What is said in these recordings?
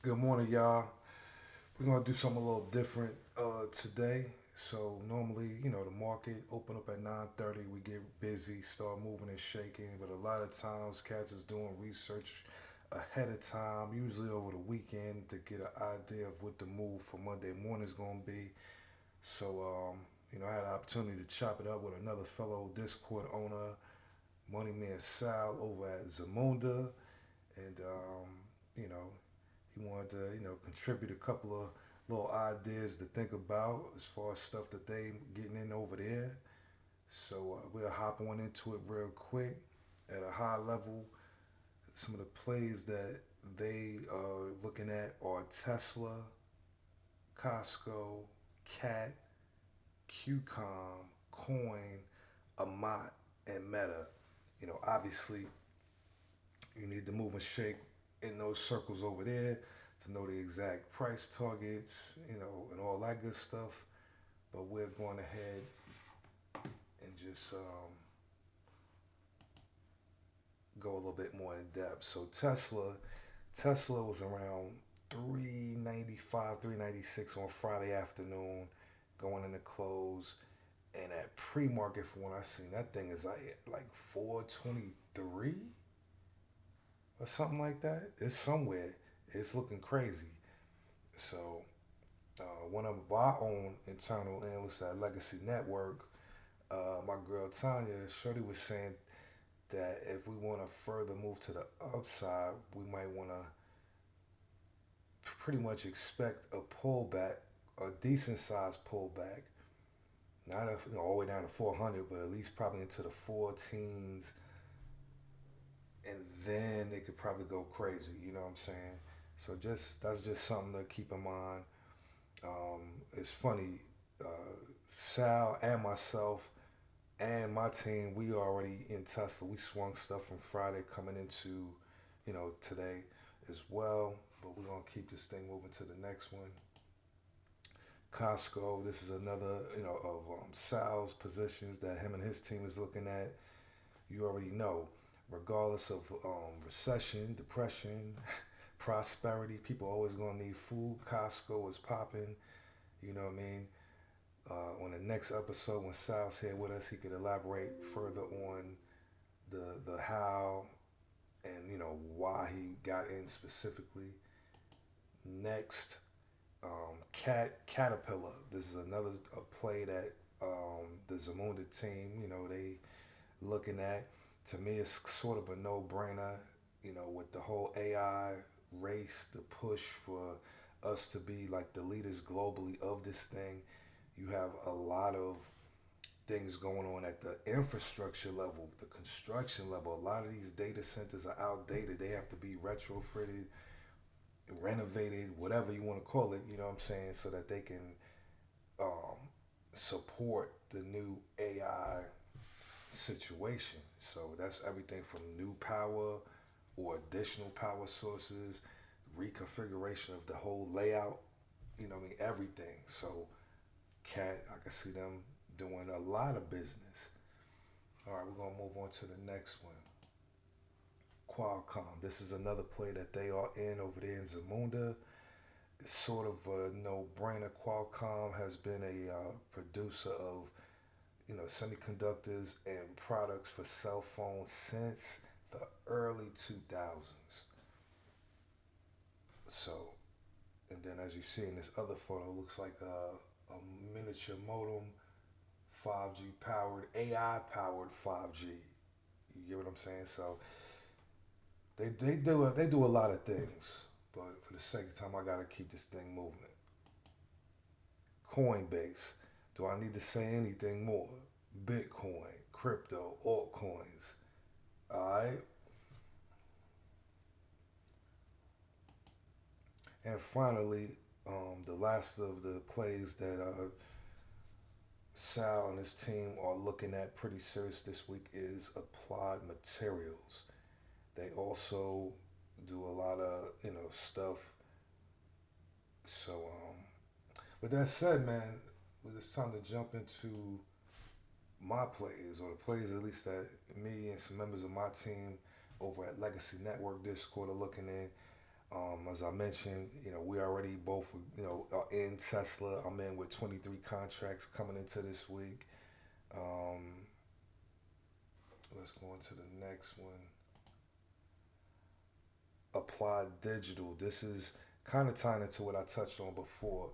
Good morning, y'all. We're gonna do something a little different today. So normally, the market open up at 9:30. We get busy, start moving and shaking. But a lot of times, cats is doing research ahead of time, usually over the weekend, to get an idea of what the move for Monday morning is gonna be. So, I had an opportunity to chop it up with another fellow Discord owner, Money Man Sal, over at Zamunda, and you know, he wanted to, contribute a couple of little ideas to think about as far as stuff that they getting in over there. So we'll hop on into it real quick at a high level. Some of the plays that they are looking at are Tesla, Costco, Cat, QCOM, Coin, Amat, and Meta. Obviously, you need to move and shake in those circles over there to know the exact price targets, and all that good stuff. But we're going ahead and just go a little bit more in depth. So Tesla was around 395, 396 on Friday afternoon, going into close. And at pre-market, from what I seen, that thing is like 423 or something like that. It's somewhere. It's looking crazy. So one of our own internal analysts at Legacy Network, my girl Tanya Shorty was saying that if we want to further move to the upside, we might want to pretty much expect a pullback, a decent sized pullback, not all the way down to 400, but at least probably into the 14s, and then it could probably go crazy. You know what I'm saying? So just that's just something to keep in mind. It's funny, Sal and myself and my team, we already in Tesla. We swung stuff from Friday coming into, today as well. But we're gonna keep this thing moving to the next one. Costco. This is another, of Sal's positions that him and his team is looking at. You already know, regardless of recession, depression, prosperity, people always gonna need food. Costco is popping. You know what I mean? On the next episode, when Sal's here with us, he could elaborate further on the how and why he got in specifically. Next, Caterpillar. This is another play that the Zamunda team, they looking at. To me, it's sort of a no-brainer. With the whole AI race, the push for us to be like the leaders globally of this thing. You have a lot of things going on at the infrastructure level, the construction level. A lot of these data centers are outdated. They have to be retrofitted, renovated, whatever you want to call it, you know what I'm saying, so that they can um, support the new AI situation. So that's everything from new power or additional power sources, reconfiguration of the whole layout, everything. So Cat, I can see them doing a lot of business. All right, we're gonna move on to the next one. Qualcomm. This is another play that they are in over there in Zamunda. It's sort of a no-brainer. Qualcomm has been a producer of semiconductors and products for cell phones since the early 2000s. So, and then as you see in this other photo, it looks like a miniature modem, 5G powered, AI powered 5G. You get what I'm saying? So they do a lot of things, but for the sake of time, I gotta keep this thing moving. Coinbase. Do I need to say anything more? Bitcoin, crypto, altcoins. All right. And finally, the last of the plays that Sal and his team are looking at pretty serious this week is applied materials. They also do a lot of stuff. So with that said, man, it's time to jump into my plays, or the plays at least that me and some members of my team over at Legacy Network Discord are looking in. As As I mentioned, we already both, are in Tesla. I'm in with 23 contracts coming into this week. Um, let's go into the next one. Applied Digital. This is kind of tying into what I touched on before.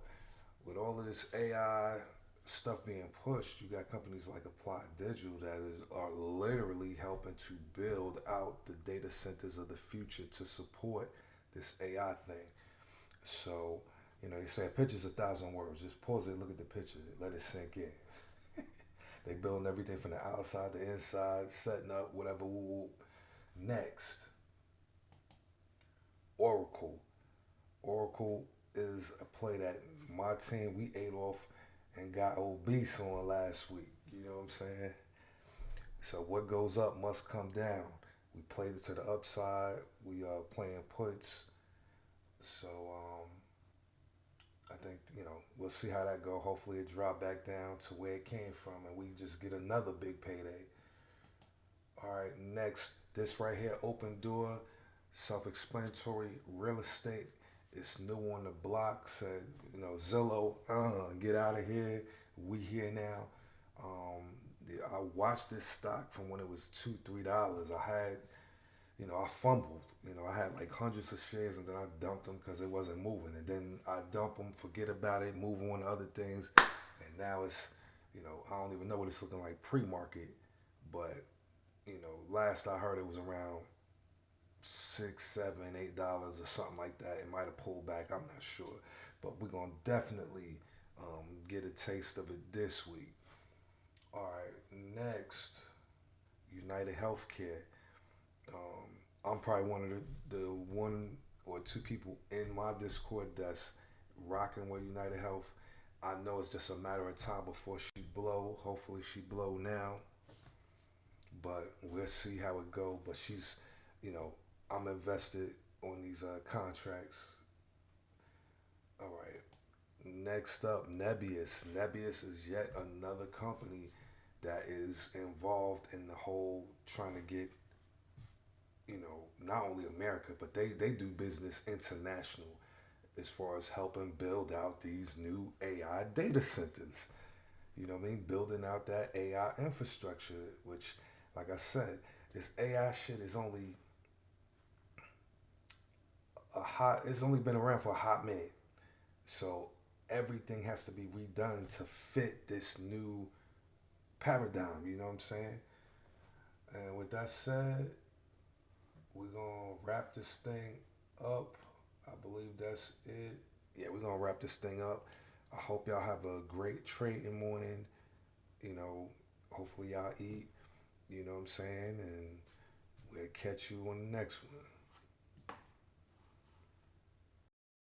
With all of this AI stuff being pushed, you got companies like Applied Digital that are literally helping to build out the data centers of the future to support this AI thing. So, they say a picture's 1,000 words. Just pause it, look at the picture, let it sink in. They building everything from the outside to inside, setting up whatever. Next, Oracle. Oracle is a play that my team we ate off and got obese on last week. You know what I'm saying? So what goes up must come down. We played it to the upside. We are playing puts. So I think we'll see how that go. Hopefully it drop back down to where it came from, and we just get another big payday. All right, next, this right here, open door, self-explanatory, real estate. It's new on the block. Said Zillow, get out of here. We here now. Yeah, I watched this stock from when it was $2, $3. I fumbled. I had like hundreds of shares and then I dumped them because it wasn't moving. And then I dump them, forget about it, move on to other things. And now it's, I don't even know what it's looking like pre-market. But, last I heard it was around six, $7, $8 or something like that. It might have pulled back. I'm not sure. But we're going to definitely get a taste of it this week. All right, next, United Healthcare. I'm probably one of the one or two people in my Discord that's rocking with United Health. I know it's just a matter of time before she blow. Hopefully she blow now, but we'll see how it go. But she's, you know, I'm invested on these contracts. All right. Next up, Nebius. Nebius is yet another company that is involved in the whole trying to get not only America, but they do business international as far as helping build out these new AI data centers. You know what I mean? Building out that AI infrastructure, which, like I said, this AI shit is only it's only been around for a hot minute. So everything has to be redone to fit this new paradigm. You know what I'm saying? And with that said, we're gonna wrap this thing up. I believe that's it. Yeah, we're gonna wrap this thing up. I hope y'all have a great trading morning. You know, hopefully y'all eat. You know what I'm saying? And we'll catch you on the next one.